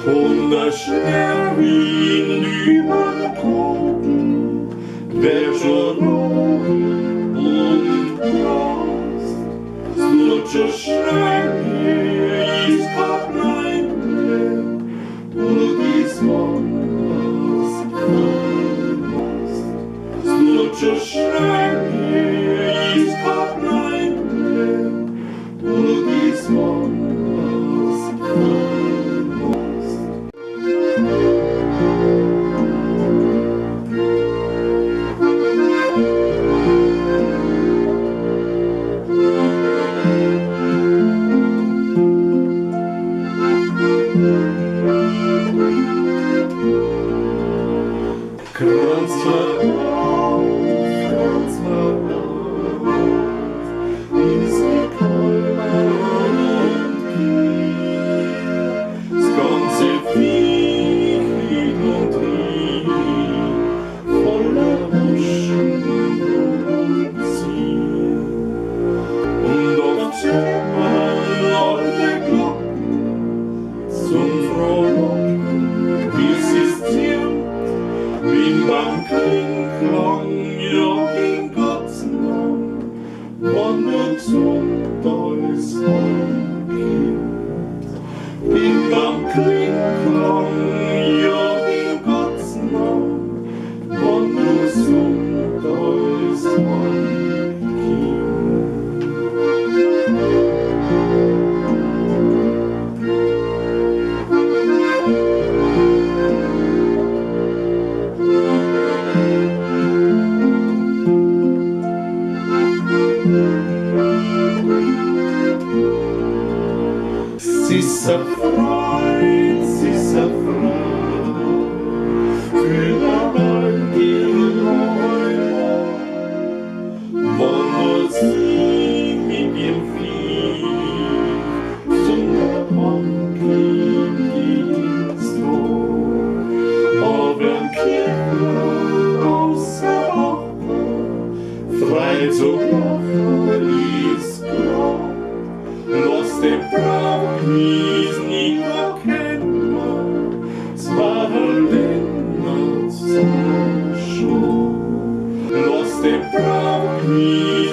Und das Sternwind über Kopen, welcher Rogen und Gras, slutscher schnell ist Kableinde, und die Sonne ist slutscher schnell ist Kableinde, und die Sonne Kranz mal auf, ist die Kolben das ganze Vieh und Trieb, voller Buschen und Ziel. Und oft tönen alte Glocken zum Frohlocken, bis es zirpt, wie beim Klang, ja in Gottes Namen, wann der Sonntag ist heimkehrt. Wie beim Klang, ja in Gottes Namen, wann der Sonntag ist heimkehrt. Sie ist erfreut für all die Räume, wann sie mit ihrem Vieh zum Bank gehst. Aber ein Kirche außer Woche, frei zu lachen ist klar. Lass den Brauchis nicht erkennen, es war Länder schon. Lass den Brauchis